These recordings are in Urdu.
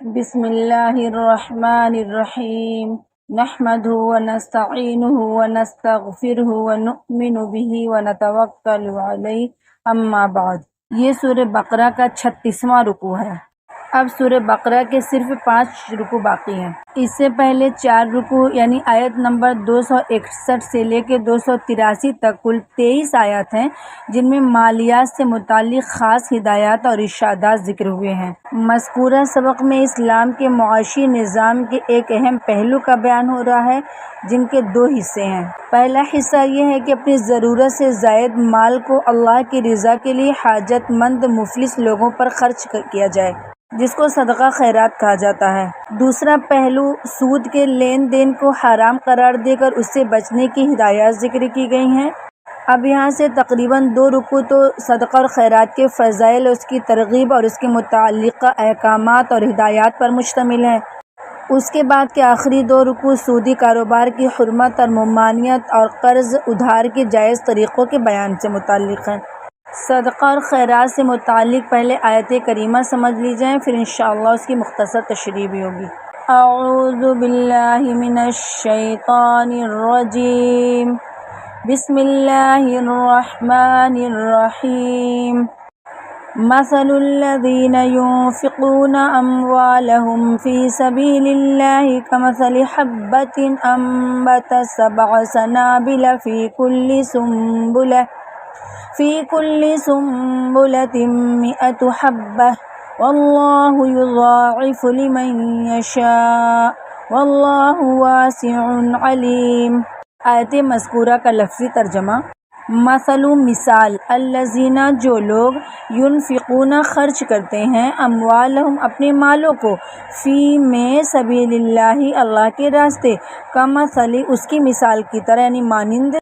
بسم اللہ الرحمن الرحیم نحمده ونستعینه ونستغفره ونؤمن به ونتوکل علیہ اما بعد۔ یہ سورہ بقرہ کا 36واں رکوع ہے۔ اب سورہ بقرہ کے صرف 5 رکوع باقی ہیں۔ اس سے پہلے 4 رکوع یعنی آیت نمبر 261 سے لے کے 283 تک کل 23 آیات ہیں، جن میں مالیات سے متعلق خاص ہدایات اور ارشادات ذکر ہوئے ہیں۔ مذکورہ سبق میں اسلام کے معاشی نظام کے ایک اہم پہلو کا بیان ہو رہا ہے، جن کے 2 حصے ہیں۔ پہلا حصہ یہ ہے کہ اپنی ضرورت سے زائد مال کو اللہ کی رضا کے لیے حاجت مند مفلس لوگوں پر خرچ کیا جائے، جس کو صدقہ خیرات کہا جاتا ہے۔ دوسرا پہلو سود کے لین دین کو حرام قرار دے کر اس سے بچنے کی ہدایات ذکر کی گئی ہیں۔ اب یہاں سے تقریباً 2 رکوع تو صدقہ اور خیرات کے فضائل، اس کی ترغیب اور اس کے متعلقہ احکامات اور ہدایات پر مشتمل ہے۔ اس کے بعد کے آخری 2 رکوع سودی کاروبار کی حرمت اور ممانعت اور قرض ادھار کے جائز طریقوں کے بیان سے متعلق ہیں۔ صدقہ اور خیرات سے متعلق پہلے آیت کریمہ سمجھ لی جائیں، پھر انشاءاللہ اس کی مختصر تشریح بھی ہوگی۔ اعوذ باللہ من الشیطان الرجیم، بسم اللہ الرحمن الرحیم۔ مثل الذین ينفقون اموالهم فی سبیل اللہ کمثل حبۃ انبتت 7 سنابل فی کل سنبلۃ 100 حبۃ واللہ یضاعف لمن یشاء واللہ واسع علیم۔ آیت مذکورہ کا لفظی ترجمہ: مثل مثال، الذین جو لوگ، ينفقون خرچ کرتے ہیں، اموالہم اپنے مالوں کو، فی میں سبیل اللہ اللہ کے راستے، کمثل اس کی مثال کی طرح یعنی مانند،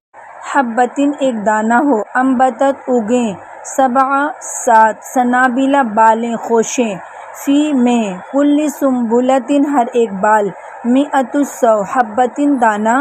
حبتن ایک دانہ ہو، انبتت اگیں، 7 سنابل بالیں خوشیں، فی میں، کل سنبلتن ہر ایک بال، 100 حبتن دانہ،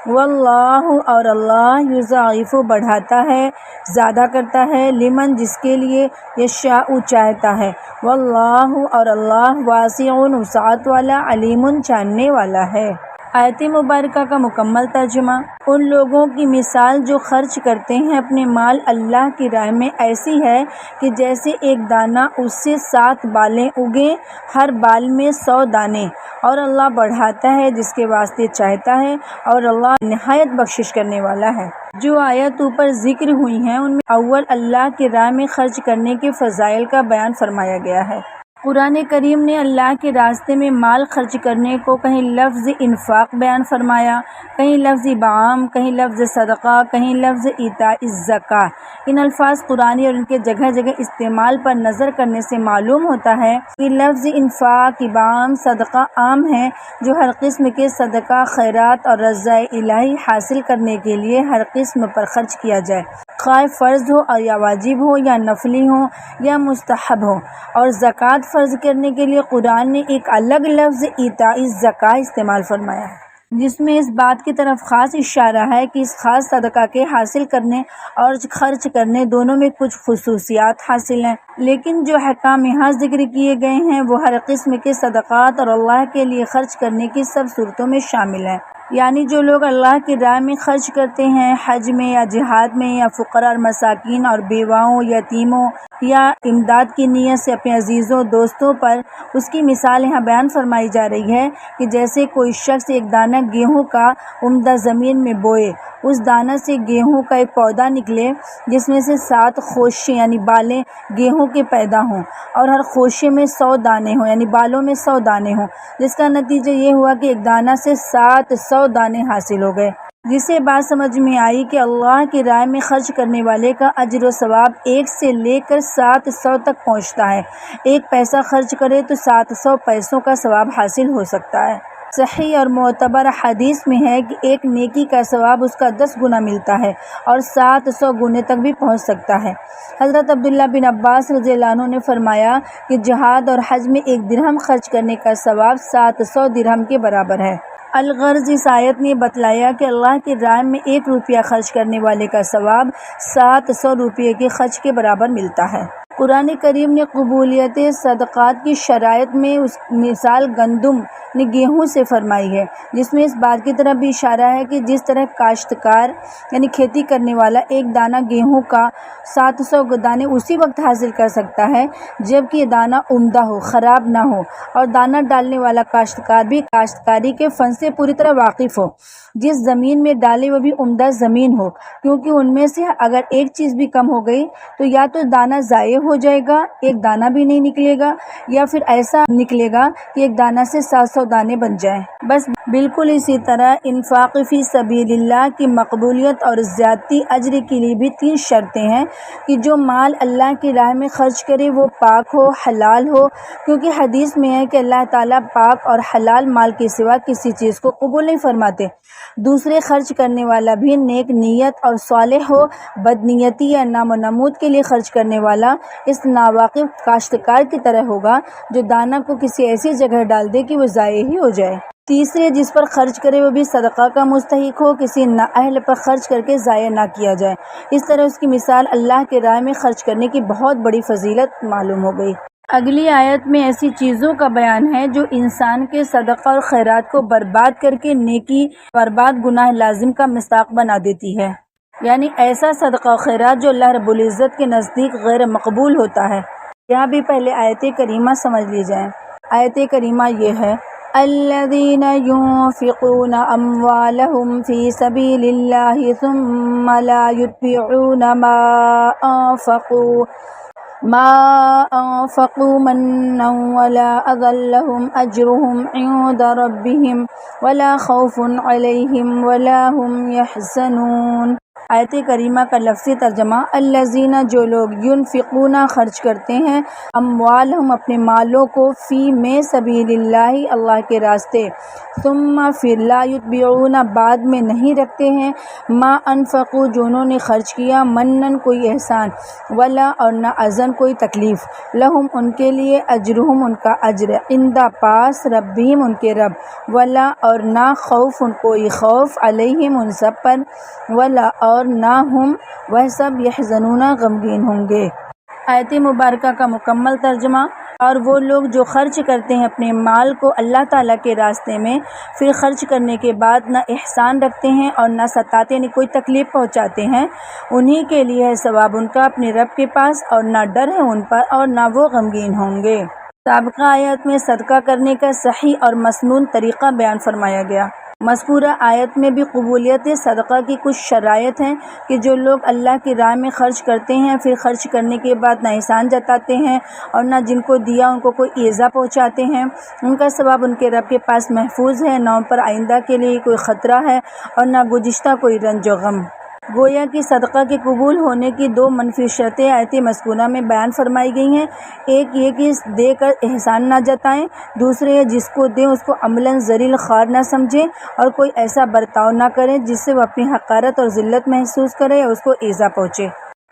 واللہ اور اللہ یضاعف بڑھاتا ہے، زیادہ کرتا ہے، لمن جس کے لیے، یشاء چاہتا ہے، واللہ اور اللہ واسع وسعت والا، علیم جاننے والا ہے۔ آیت مبارکہ کا مکمل ترجمہ: ان لوگوں کی مثال جو خرچ کرتے ہیں اپنے مال اللہ کی راہ میں ایسی ہے کہ جیسے ایک دانہ، اس سے 7 بالیں اگیں، ہر بال میں 100 دانے، اور اللہ بڑھاتا ہے جس کے واسطے چاہتا ہے، اور اللہ نہایت بخشش کرنے والا ہے۔ جو آیت اوپر ذکر ہوئی ہیں ان میں اول اللہ کی راہ میں خرچ کرنے کے فضائل کا بیان فرمایا گیا ہے۔ قرآن کریم نے اللہ کے راستے میں مال خرچ کرنے کو کہیں لفظ انفاق بیان فرمایا، کہیں لفظ بعام، کہیں لفظ صدقہ، کہیں لفظ ایتاء الزکاۃ۔ ان الفاظ قرآنی اور ان کے جگہ جگہ استعمال پر نظر کرنے سے معلوم ہوتا ہے کہ لفظ انفاق، بعام، صدقہ عام ہیں، جو ہر قسم کے صدقہ، خیرات اور رضا الہی حاصل کرنے کے لیے ہر قسم پر خرچ کیا جائے، خواہ فرض ہو اور یا واجب ہو، یا نفلی ہو یا مستحب ہو۔ اور زکوٰۃ فرض کرنے کے لیے قرآن نے ایک الگ لفظ ایتاء الزکاۃ استعمال فرمایا ہے، جس میں اس بات کی طرف خاص اشارہ ہے کہ اس خاص صدقہ کے حاصل کرنے اور خرچ کرنے دونوں میں کچھ خصوصیات حاصل ہیں، لیکن جو احکام یہاں ذکر کیے گئے ہیں وہ ہر قسم کے صدقات اور اللہ کے لیے خرچ کرنے کی سب صورتوں میں شامل ہیں۔ یعنی جو لوگ اللہ کی راہ میں خرچ کرتے ہیں، حج میں یا جہاد میں، یا فقراء اور مساکین اور بیواؤں، یتیموں، یا امداد کی نیت سے اپنے عزیزوں دوستوں پر، اس کی مثال یہاں بیان فرمائی جا رہی ہے کہ جیسے کوئی شخص ایک دانہ گیہوں کا عمدہ زمین میں بوئے، اس دانہ سے گیہوں کا ایک پودا نکلے جس میں سے 7 خوشیں یعنی بالیں گیہوں کے پیدا ہوں، اور ہر خوشے میں 100 دانے ہوں یعنی بالوں میں 100 دانے ہوں، جس کا نتیجہ یہ ہوا کہ ایک دانہ سے 700 دانے حاصل ہو گئے، جس سے بات سمجھ میں آئی کہ اللہ کی راہ میں خرچ کرنے والے کا اجر و ثواب 1 سے لے کر 700 تک پہنچتا ہے۔ 1 پیسہ خرچ کرے تو 700 پیسوں کا ثواب حاصل ہو سکتا ہے۔ صحیح اور معتبر حدیث میں ہے کہ ایک نیکی کا ثواب اس کا 10 گنا ملتا ہے اور 700 گنے تک بھی پہنچ سکتا ہے۔ حضرت عبداللہ بن عباس رضی اللہ عنہ نے فرمایا کہ جہاد اور حج میں 1 درہم خرچ کرنے کا ثواب 700 درہم کے برابر ہے۔ الغرض اس آیت نے بتلایا کہ اللہ کی راہ میں 1 روپیہ خرچ کرنے والے کا ثواب 700 روپیے کے خرچ کے برابر ملتا ہے۔ قرآن کریم نے قبولیت صدقات کی شرائط میں اس مثال گندم گیہوں سے فرمائی ہے، جس میں اس بات کی طرف بھی اشارہ ہے کہ جس طرح کاشتکار یعنی کھیتی کرنے والا ایک دانہ گیہوں کا 700 دانے اسی وقت حاصل کر سکتا ہے جب کہ یہ دانہ عمدہ ہو، خراب نہ ہو، اور دانہ ڈالنے والا کاشتکار بھی کاشتکاری کے فن سے پوری طرح واقف ہو، جس زمین میں ڈالے وہ بھی عمدہ زمین ہو، کیونکہ ان میں سے اگر ایک چیز بھی کم ہو گئی تو یا تو دانہ ضائع ہو جائے گا، ایک دانہ بھی نہیں نکلے گا، یا پھر ایسا نکلے گا کہ ایک دانہ سے 700 دانے بن جائیں۔ بس بالکل اسی طرح انفاق فی سبیل اللہ کی مقبولیت اور زیادتی اجر کے لیے بھی 3 شرطیں ہیں کہ جو مال اللہ کی راہ میں خرچ کرے وہ پاک ہو، حلال ہو، کیونکہ حدیث میں ہے کہ اللہ تعالیٰ پاک اور حلال مال کے سوا کسی چیز کو قبول نہیں فرماتے۔ دوسرے، خرچ کرنے والا بھی نیک نیت اور صالح ہو، بدنیتی یا نام و نمود کے لیے خرچ کرنے والا اس ناواقف کاشتکار کی طرح ہوگا جو دانہ کو کسی ایسی جگہ ڈال دے کہ وہ ضائع ہی ہو جائے۔ تیسرے، جس پر خرچ کرے وہ بھی صدقہ کا مستحق ہو، کسی نااہل پر خرچ کر کے ضائع نہ کیا جائے۔ اس طرح اس کی مثال اللہ کے راہ میں خرچ کرنے کی بہت بڑی فضیلت معلوم ہو گئی۔ اگلی آیت میں ایسی چیزوں کا بیان ہے جو انسان کے صدقہ اور خیرات کو برباد کر کے نیکی برباد گناہ لازم کا مصداق بنا دیتی ہے، یعنی ایسا صدقہ و خیرات جو اللہ رب العزت کے نزدیک غیر مقبول ہوتا ہے۔ یہاں بھی پہلے آیت کریمہ سمجھ لی جائیں۔ آیت کریمہ یہ ہے، الذین ينفقون اموالهم فی سبیل اللہ ثم لا يتبعون ما انفقوا منا ولا اذى لهم اجرهم عند ربهم ولا خوف عليهم ولا هم يحزنون۔ آیت کریمہ کا لفظی ترجمہ، الذین جو لوگ ینفقون خرچ کرتے ہیں، اموالہم اپنے مالوں کو، فی میں سبیل اللہ اللہ کے راستے، ثم پھر لا یتبعون بعد میں نہیں رکھتے ہیں، ما انفقوا جو انہوں نے خرچ کیا، منن کوئی احسان، ولا اور نہ اذن کوئی تکلیف، لہم ان کے لیے، اجرہم ان کا اجر، عند پاس، ربہم ان کے رب، ولا اور نہ خوف کوئی خوف، علیہم ان سب پر، ولا اور نہ ہم وہ سب یحزنون غمگین ہوں گے۔ آیت مبارکہ کا مکمل ترجمہ، اور وہ لوگ جو خرچ کرتے ہیں اپنے مال کو اللہ تعالیٰ کے راستے میں، پھر خرچ کرنے کے بعد نہ احسان رکھتے ہیں اور نہ ستاتے یعنی کوئی تکلیف پہنچاتے ہیں، انہی کے لیے ہے ثواب ان کا اپنے رب کے پاس، اور نہ ڈر ہے ان پر اور نہ وہ غمگین ہوں گے۔ سابقہ آیت میں صدقہ کرنے کا صحیح اور مسنون طریقہ بیان فرمایا گیا۔ مذکورہ آیت میں بھی قبولیت صدقہ کی کچھ شرائط ہیں کہ جو لوگ اللہ کی راہ میں خرچ کرتے ہیں، پھر خرچ کرنے کے بعد نہ احسان جتاتے ہیں اور نہ جن کو دیا ان کو کوئی ایذا پہنچاتے ہیں، ان کا ثواب ان کے رب کے پاس محفوظ ہے، نہ ان پر آئندہ کے لیے کوئی خطرہ ہے اور نہ گزشتہ کوئی رنج و غم۔ گویا کہ صدقہ کے قبول ہونے کی 2 منفی شرطیں آیت مذکورہ میں بیان فرمائی گئی ہیں۔ ایک یہ کہ دے کر احسان نہ جتائیں، دوسرے یہ جس کو دیں اس کو عملاً ذلیل خوار نہ سمجھیں اور کوئی ایسا برتاؤ نہ کریں جس سے وہ اپنی حقارت اور ذلت محسوس کرے یا اس کو ایذا پہنچے۔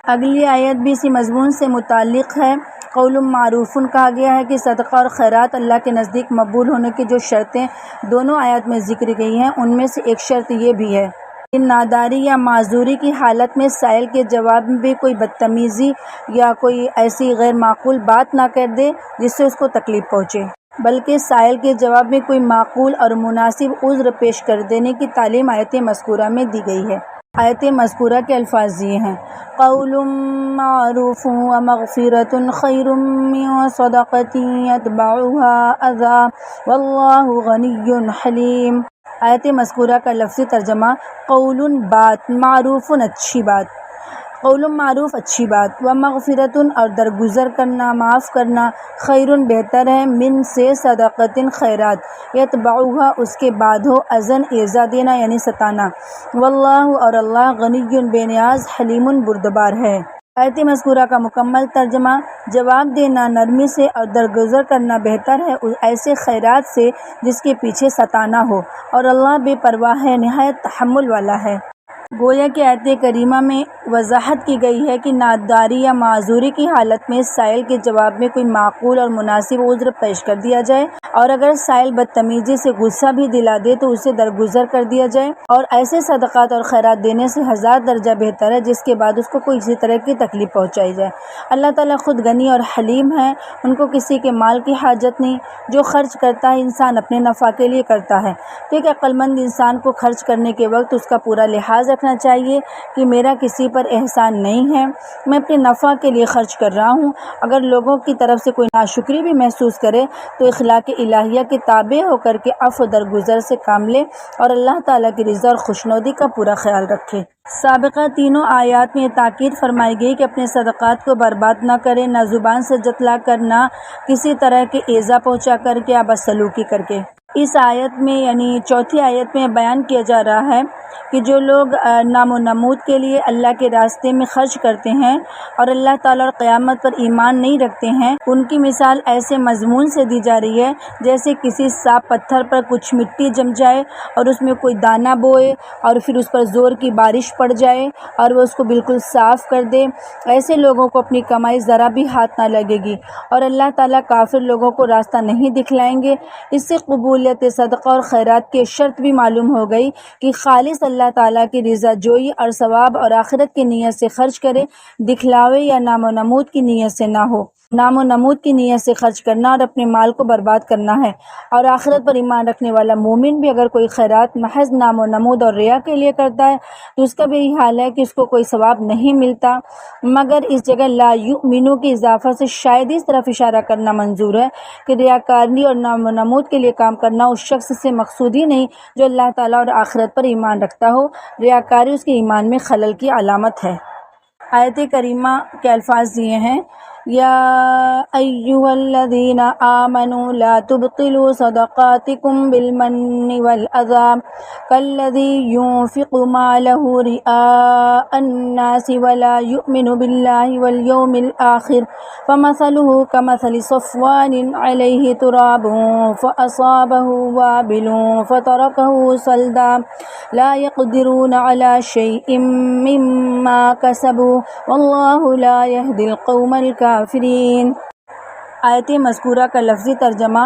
اگلی آیت بھی اسی مضمون سے متعلق ہے۔ قول معروف کہا گیا ہے کہ صدقہ اور خیرات اللہ کے نزدیک مقبول ہونے کی جو شرطیں دونوں آیات میں ذکر گئی ہیں، ان میں سے ایک شرط یہ بھی ہے کہ ناداری یا معذوری کی حالت میں سائل کے جواب میں بھی کوئی بدتمیزی یا کوئی ایسی غیر معقول بات نہ کر دے جس سے اس کو تکلیف پہنچے، بلکہ سائل کے جواب میں کوئی معقول اور مناسب عذر پیش کر دینے کی تعلیم آیت مذکورہ میں دی گئی ہے۔ آیت مذکورہ کے الفاظ یہ ہیں، قول معروف ومغفرۃ خیر من صدقۃ یتبعها اذی واللہ غنی حلیم۔ آیت مذکورہ کا لفظی ترجمہ، قول بات، معروف اچھی بات، قول معروف اچھی بات، و مغفرۃ اور درگزر کرنا، معاف کرنا، خیر بہتر ہے، من سے صدقۃ خیرات، یتبعها اس کے بعد ہو، اذن ایذا دینا یعنی ستانا، واللہ اور اللہ غنی بے نیاز، حلیم بردبار ہے۔ آیت مذکورہ کا مکمل ترجمہ، جواب دینا نرمی سے اور درگزر کرنا بہتر ہے ایسے خیرات سے جس کے پیچھے ستانا ہو، اور اللہ بے پرواہ ہے، نہایت تحمل والا ہے۔ گویا کہ آیت کریمہ میں وضاحت کی گئی ہے کہ ناداری یا معذوری کی حالت میں سائل کے جواب میں کوئی معقول اور مناسب عذر پیش کر دیا جائے، اور اگر سائل بدتمیزی سے غصہ بھی دلا دے تو اسے درگزر کر دیا جائے، اور ایسے صدقات اور خیرات دینے سے 1000 درجہ بہتر ہے جس کے بعد اس کو کوئی کسی طرح کی تکلیف پہنچائی جائے۔ اللہ تعالیٰ خود غنی اور حلیم ہے، ان کو کسی کے مال کی حاجت نہیں۔ جو خرچ کرتا ہے انسان اپنے نفع کے لیے کرتا ہے، تو ایک عقل مند انسان کو خرچ کرنے کے وقت اس کا پورا لحاظ رکھنا چاہیے کہ میرا کسی پر احسان نہیں ہے، میں اپنے نفع کے لیے خرچ کر رہا ہوں۔ اگر لوگوں کی طرف سے کوئی ناشکری بھی محسوس کرے تو اخلاق الہیہ کے تابع ہو کر کے عفو درگزر سے کام لے اور اللہ تعالیٰ کی رضا اور خوشنودی کا پورا خیال رکھے۔ سابقہ تینوں آیات میں یہ تاکید فرمائی گئی کہ اپنے صدقات کو برباد نہ کرے، نہ زبان سے جتلا کر، نہ کسی طرح کے ایذا پہنچا کر کے یا بدسلوکی کر کے۔ اس آیت میں یعنی چوتھی آیت میں بیان کیا جا رہا ہے کہ جو لوگ نام و نمود کے لیے اللہ کے راستے میں خرچ کرتے ہیں اور اللہ تعالیٰ اور قیامت پر ایمان نہیں رکھتے ہیں، ان کی مثال ایسے مضمون سے دی جا رہی ہے جیسے کسی صاف پتھر پر کچھ مٹی جم جائے اور اس میں کوئی دانہ بوئے اور پھر اس پر زور کی بارش پڑ جائے اور وہ اس کو بالکل صاف کر دے۔ ایسے لوگوں کو اپنی کمائی ذرا بھی ہاتھ نہ لگے گی اور اللہ تعالیٰ کافر لوگوں کو راستہ نہیں دکھلائیں گے۔ اس سے قبولیت صدقہ اور خیرات کی شرط بھی معلوم ہو گئی کہ خالص اللہ تعالیٰ کی رضا جوئی اور ثواب اور آخرت کی نیت سے خرچ کرے، دکھلاوے یا نام و نمود کی نیت سے نہ ہو۔ نام و نمود کی نیت سے خرچ کرنا اور اپنے مال کو برباد کرنا ہے، اور آخرت پر ایمان رکھنے والا مومن بھی اگر کوئی خیرات محض نام و نمود اور ریا کے لیے کرتا ہے تو اس کا بھی یہی حال ہے کہ اس کو کوئی ثواب نہیں ملتا۔ مگر اس جگہ لا یؤمنو کی اضافہ سے شاید اس طرف اشارہ کرنا منظور ہے کہ ریاکاری اور نام و نمود کے لیے کام کرنا اس شخص سے مقصود ہی نہیں جو اللہ تعالیٰ اور آخرت پر ایمان رکھتا ہو۔ ریاکاری اس کے ایمان میں خلل کی علامت ہے۔ آیت کریمہ کے الفاظ یہ ہیں: یا ایھا الذین آمنوا لا تبطلوا صدقاتکم بالمن والاذی کالذی ينفق مالہ رئاء الناس ولا یؤمن باللہ والیوم الآخر فمثلہ کمثل صفوان علیہ تراب فأصابہ وابل فترکہ صلدا لا يقدرون علی شیء مما کسبوا واللہ لا یہدی القوم الکافرین۔ آیت مذکورہ کا لفظی ترجمہ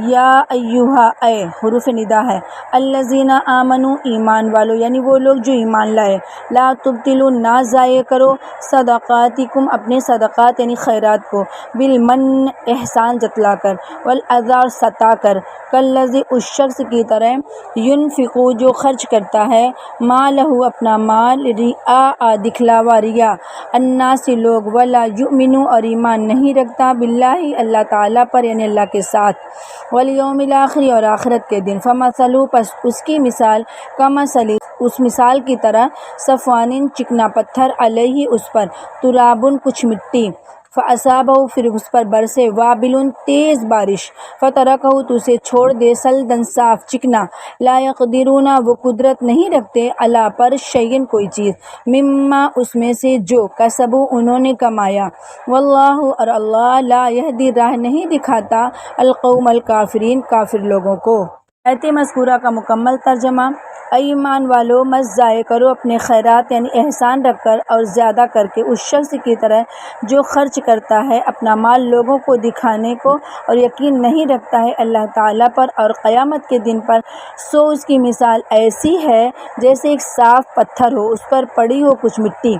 یا ایھا اے حروف ندا ہے، الذین آمنوا ایمان والو یعنی وہ لوگ جو ایمان لائے، لا تبطلوا نہ ضائع کرو، صدقاتکم اپنے صدقات یعنی خیرات کو، بالمن احسان جتلا کر، والاذی اور ستا کر، کالذی اس شخص کی طرح، ینفقو جو خرچ کرتا ہے، مالہ اپنا مال، رئاء دکھلاوا ریا، الناس لوگ، ولا یؤمنو اور ایمان نہیں رکھتا، باللہ اللہ تعالیٰ پر یعنی اللہ کے ساتھ، والیوم الآخر اور آخرت کے دن، فمثلہ پس اس کی مثال، کمثل اس مثال کی طرح، صفوان چکنا پتھر، علیہ اس پر، ترابن کچھ مٹی، فاصابہ پھر اس پر برسے، وابل تیز بارش، فترکہ تو اسے چھوڑ دے، صلدن صاف چکنا، لا یقدرون وہ قدرت نہیں رکھتے، علی پر شیئن کوئی چیز، مما اس میں سے جو، کسبوا انہوں نے کمایا، واللہ اور اللہ لا یہدی راہ نہیں دکھاتا، القوم الکافرین کافر لوگوں کو۔ آیت مذکورہ کا مکمل ترجمہ: اے ایمان والو مت ضائع کرو اپنے خیرات یعنی احسان رکھ کر اور زیادہ کر کے اس شخص کی طرح جو خرچ کرتا ہے اپنا مال لوگوں کو دکھانے کو اور یقین نہیں رکھتا ہے اللہ تعالیٰ پر اور قیامت کے دن پر، سو اس کی مثال ایسی ہے جیسے ایک صاف پتھر ہو، اس پر پڑی ہو کچھ مٹی،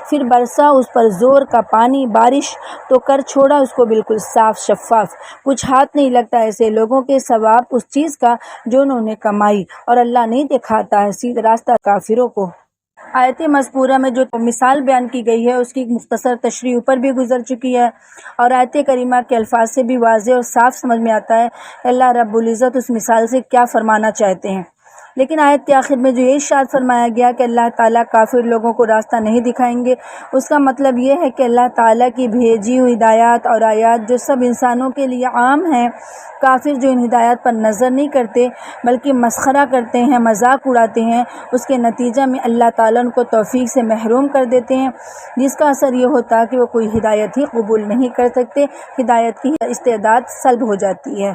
پھر برسا اس پر زور کا پانی بارش تو کر چھوڑا اس کو بالکل صاف شفاف، کچھ ہاتھ نہیں لگتا ایسے لوگوں کے ثواب اس چیز کا جو انہوں نے کمائی، اور اللہ نہیں دکھاتا ہے سیدھا راستہ کافروں کو۔ آیت مذکورہ میں جو مثال بیان کی گئی ہے اس کی مختصر تشریح اوپر بھی گزر چکی ہے، اور آیت کریمہ کے الفاظ سے بھی واضح اور صاف سمجھ میں آتا ہے اللہ رب العزت اس مثال سے کیا فرمانا چاہتے ہیں۔ لیکن آیت کے آخر میں جو یہ ارشاد فرمایا گیا کہ اللہ تعالیٰ کافر لوگوں کو راستہ نہیں دکھائیں گے، اس کا مطلب یہ ہے کہ اللہ تعالیٰ کی بھیجی ہوئی ہدایات اور آیات جو سب انسانوں کے لیے عام ہیں، کافر جو ان ہدایات پر نظر نہیں کرتے بلکہ مسخرہ کرتے ہیں، مذاق اڑاتے ہیں، اس کے نتیجہ میں اللہ تعالیٰ ان کو توفیق سے محروم کر دیتے ہیں، جس کا اثر یہ ہوتا ہے کہ وہ کوئی ہدایت ہی قبول نہیں کر سکتے، ہدایت کی استعداد سلب ہو جاتی ہے۔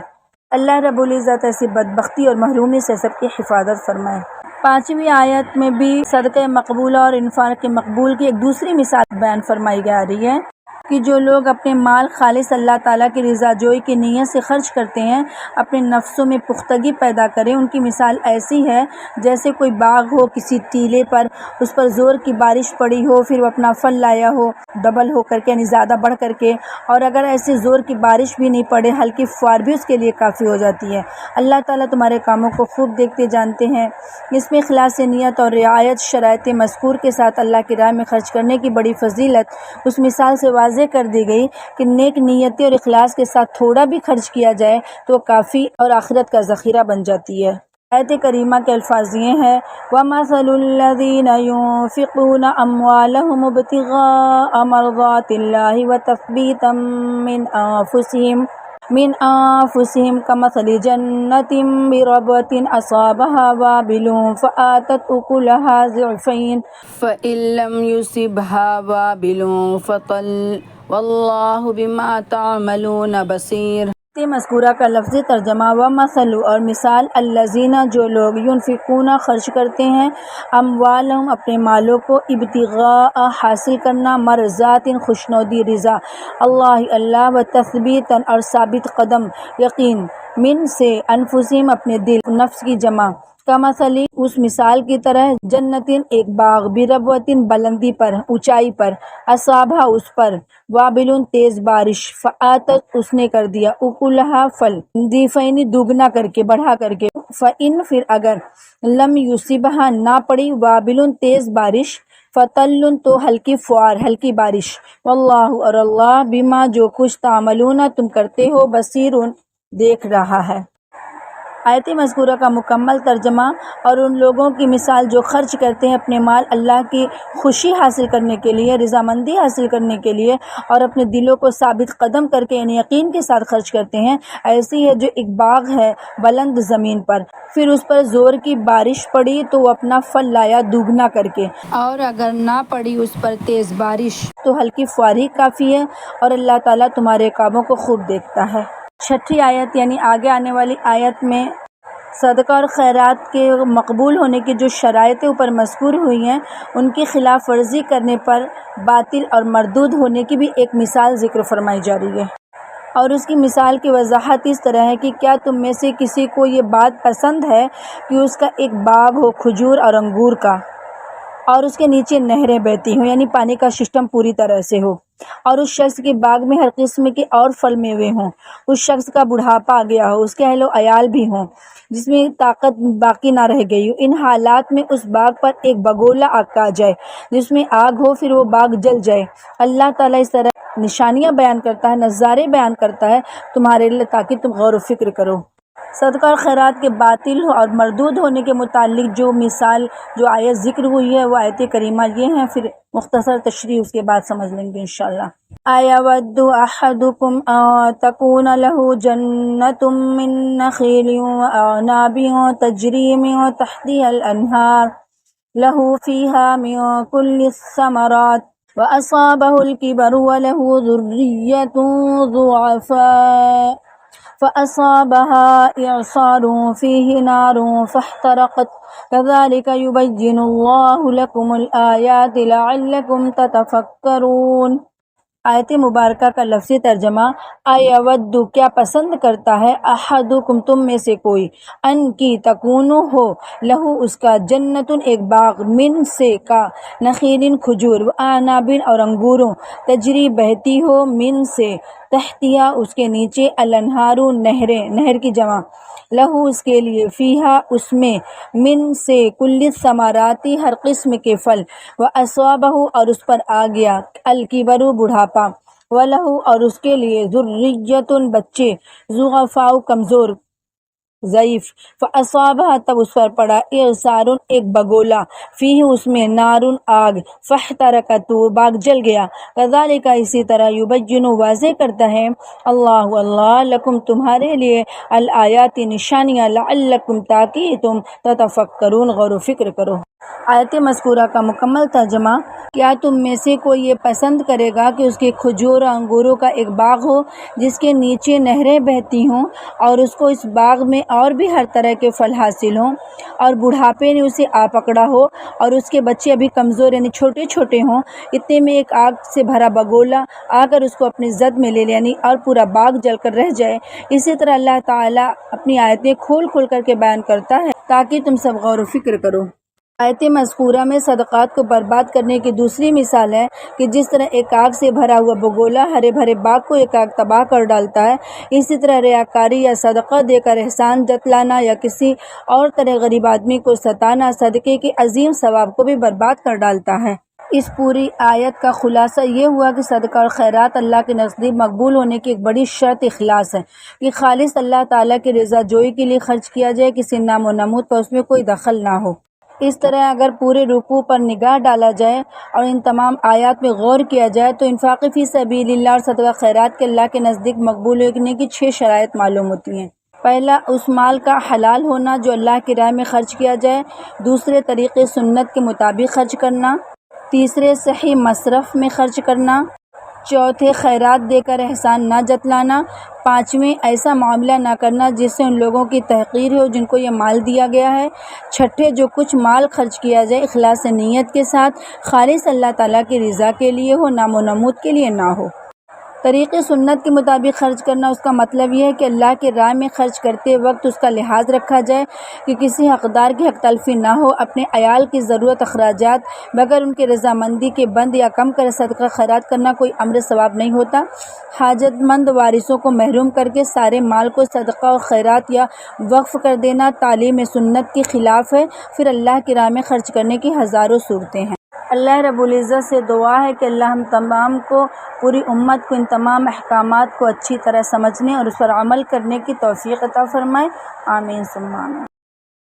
اللہ رب العزت ایسی بدبختی اور محرومی سے سب کی حفاظت فرمائے۔ 5ویں آیت میں بھی صدقہ مقبولہ اور انفاق مقبول کی ایک دوسری مثال بیان فرمائی جا رہی ہے کہ جو لوگ اپنے مال خالص اللہ تعالیٰ کی رضا جوئی کی نیت سے خرچ کرتے ہیں، اپنے نفسوں میں پختگی پیدا کریں، ان کی مثال ایسی ہے جیسے کوئی باغ ہو کسی ٹیلے پر، اس پر زور کی بارش پڑی ہو، پھر وہ اپنا پھل لایا ہو ڈبل ہو کر کے، یعنی زیادہ بڑھ کر کے، اور اگر ایسے زور کی بارش بھی نہیں پڑے، ہلکی فوار بھی اس کے لیے کافی ہو جاتی ہے۔ اللہ تعالیٰ تمہارے کاموں کو خوب دیکھتے جانتے ہیں۔ اس میں اخلاص نیت اور رعایت شرائط مذکور کے ساتھ اللہ کی راہ میں خرچ کرنے کی بڑی فضیلت اس مثال سے واضح کر دی گئی کہ نیک نیتی اور اخلاص کے ساتھ تھوڑا بھی خرچ کیا جائے تو کافی اور آخرت کا ذخیرہ بن جاتی ہے۔ آیت کریمہ کے الفاظ یہ ہیں وَمَثَلُ الَّذِينَ يُنفِقُونَ أَمْوَالَهُمُ ابْتِغَاءَ مَرْضَاتِ اللَّهِ وَتَثْبِيتًا من أنفسهم كمثل جنة بربوة أصابها وابل فآتت أكلها ضعفين فإن لم يصبها وابل فطل والله بما تعملون بصير۔ مذکورہ کا لفظی ترجمہ وَمَثَلُ اور مثال الذین جو لوگ ينفقون خرچ کرتے ہیں اموالہم اپنے مالوں کو ابتغاء حاصل کرنا مرضات خوشنودی رضا اللہ و تثبیتا اور ثابت قدم یقین من سے انفسہم اپنے دل نفس کی جمع کمثلی اس مثال کی طرح جنتن ایک باغ بربوتن بلندی پر اونچائی پر اصابہ اس پر وابلن تیز بارش فآتت اس نے کر دیا اکلہا پھل ضعفین دوگنا کر کے بڑھا کر کے فإن پھر اگر لم یصبہا نہ پڑی وابلن تیز بارش فتلن تو ہلکی فوار ہلکی بارش واللہ اور اللہ بما جو کچھ تعملون تم کرتے ہو بصیر دیکھ رہا ہے۔ آیت مذکورہ کا مکمل ترجمہ اور ان لوگوں کی مثال جو خرچ کرتے ہیں اپنے مال اللہ کی خوشی حاصل کرنے کے لیے رضامندی حاصل کرنے کے لیے اور اپنے دلوں کو ثابت قدم کر کے یعنی یقین کے ساتھ خرچ کرتے ہیں، ایسی ہے جو ایک باغ ہے بلند زمین پر، پھر اس پر زور کی بارش پڑی تو وہ اپنا پھل لایا دوگنا کر کے، اور اگر نہ پڑی اس پر تیز بارش تو ہلکی فوار ہی کافی ہے، اور اللہ تعالیٰ تمہارے کاموں کو خوب دیکھتا ہے۔ 6 آیت یعنی آگے آنے والی آیت میں صدقہ اور خیرات کے مقبول ہونے کی جو شرائط اوپر مذکور ہوئی ہیں ان کی خلاف ورزی کرنے پر باطل اور مردود ہونے کی بھی ایک مثال ذکر فرمائی جا رہی ہے، اور اس کی مثال کی وضاحت اس طرح ہے کہ کیا تم میں سے کسی کو یہ بات پسند ہے کہ اس کا ایک باغ ہو کھجور اور انگور کا اور اس کے نیچے نہریں بہتی ہوں یعنی پانی کا سسٹم پوری طرح سے ہو، اور اس شخص کے باغ میں ہر قسم کے اور پھل میوے ہوں، اس شخص کا بڑھاپا آ گیا ہو، اس کے اہل و عیال بھی ہوں جس میں طاقت باقی نہ رہ گئی ہو، ان حالات میں اس باغ پر ایک بگولا آ جائے جس میں آگ ہو، پھر وہ باغ جل جائے۔ اللہ تعالیٰ اس طرح نشانیاں بیان کرتا ہے، نظارے بیان کرتا ہے تمہارے لیے تاکہ تم غور و فکر کرو۔ صدقہ اور خیرات کے باطل اور مردود ہونے کے متعلق جو مثال جو آیت ذکر ہوئی ہے وہ آیت کریمہ یہ ہیں، پھر مختصر تشریح اس کے بعد سمجھ لیں گے انشاءاللہ۔ أَيَوَدُّ أَحَدُكُمْ أَن تَكُونَ لَهُ جَنَّةٌ مِّن نَخِيلٍ وَأَعْنَابٍ تَجْرِي مِن تَحْتِهَا الْأَنْهَارُ لَهُ فِيهَا مِن كُلِّ الثَّمَرَاتِ وَأَصَابَهُ الْكِبَرُ وَلَهُ ذُرِّيَّةٌ ضُعَفَاءُ فأصابها إعصار فيه نار فاحترقت كذلك يبين الله لكم الآيات لعلكم تتفكرون۔ آیت مبارکہ کا لفظی ترجمہ ایود کیا پسند کرتا ہے احدکم تم میں سے کوئی ان کی تکونو ہو لہو اس کا جنتن ایک باغ من سے کا نخیل کھجور و اعنابن اور انگوروں تجری بہتی ہو من سے تحتیا اس کے نیچے الانہار نہریں نہر کی جمع لہو اس کے لیے فیہا اس میں من سے کل ثمراتی ہر قسم کے پھل و اصابہ اور اس پر آ گیا الکبر بڑھاپا و لہو اور اس کے لیے ذریتن بچے ضعفاء کمزور ضعیف فاصابہ تب اس پر پڑا اعصار ایک بگولا فیہ اس میں نارن آگ فاحترقت وہ باغ جل گیا کذالک اسی طرح یبین واضح کرتا ہے اللہ لکم تمہارے لیے الآیات نشانیاں لعلکم تاکہ تم تتفکرون غور و فکر کرو۔ آیت مذکورہ کا مکمل ترجمہ کیا تم میں سے کوئی یہ پسند کرے گا کہ اس کے کھجور اور انگوروں کا ایک باغ ہو جس کے نیچے نہریں بہتی ہوں اور اس کو اس باغ میں اور بھی ہر طرح کے پھل حاصل ہوں اور بڑھاپے نے اسے آ پکڑا ہو اور اس کے بچے ابھی کمزور یعنی چھوٹے چھوٹے ہوں، اتنے میں ایک آگ سے بھرا بگولا آ کر اس کو اپنی زد میں لے لے یعنی اور پورا باغ جل کر رہ جائے۔ اسی طرح اللہ تعالیٰ اپنی آیتیں کھول کھول کر کے بیان کرتا ہے تاکہ تم سب غور و فکر کرو۔ آیت مذکورہ میں صدقات کو برباد کرنے کی دوسری مثال ہے کہ جس طرح ایک آگ سے بھرا ہوا بگولا ہرے بھرے باغ کو ایک آگ تباہ کر ڈالتا ہے، اسی طرح ریاکاری یا صدقہ دے کر احسان جتلانا یا کسی اور طرح غریب آدمی کو ستانا صدقے کے عظیم ثواب کو بھی برباد کر ڈالتا ہے۔ اس پوری آیت کا خلاصہ یہ ہوا کہ صدقہ اور خیرات اللہ کے نزدیک مقبول ہونے کی ایک بڑی شرط اخلاص ہے کہ خالص اللہ تعالیٰ کی رضا جوئی کے لیے خرچ کیا جائے، کسی نام و نمود کا اس میں کوئی دخل نہ ہو۔ اس طرح اگر پورے رکوع پر نگاہ ڈالا جائے اور ان تمام آیات میں غور کیا جائے تو انفاق فی سبیل اللہ اور صدقہ خیرات کے اللہ کے نزدیک مقبول ہونے کی 6 شرائط معلوم ہوتی ہیں۔ پہلا، اس مال کا حلال ہونا جو اللہ کی راہ میں خرچ کیا جائے۔ دوسرے، طریقے سنت کے مطابق خرچ کرنا۔ تیسرے، صحیح مصرف میں خرچ کرنا۔ چوتھے، خیرات دے کر احسان نہ جتلانا۔ پانچویں، ایسا معاملہ نہ کرنا جس سے ان لوگوں کی تحقیر ہو جن کو یہ مال دیا گیا ہے۔ چھٹے، جو کچھ مال خرچ کیا جائے اخلاص نیت کے ساتھ خالص اللہ تعالیٰ کی رضا کے لیے ہو، نام و نمود کے لیے نہ ہو۔ طریق سنت کے مطابق خرچ کرنا، اس کا مطلب یہ ہے کہ اللہ کی راہ میں خرچ کرتے وقت اس کا لحاظ رکھا جائے کہ کسی حقدار کی حق تلفی نہ ہو، اپنے عیال کی ضرورت اخراجات بغیر ان کی رضامندی کے بند یا کم کر صدقہ خیرات کرنا کوئی امر ثواب نہیں ہوتا۔ حاجت مند وارثوں کو محروم کر کے سارے مال کو صدقہ اور خیرات یا وقف کر دینا تعلیم سنت کے خلاف ہے۔ پھر اللہ کی راہ میں خرچ کرنے کی ہزاروں صورتیں ہیں۔ اللہ رب العزت سے دعا ہے کہ اللہ ہم تمام کو، پوری امت کو ان تمام احکامات کو اچھی طرح سمجھنے اور اس پر عمل کرنے کی توفیق عطا فرمائے۔ آمین ثم آمین۔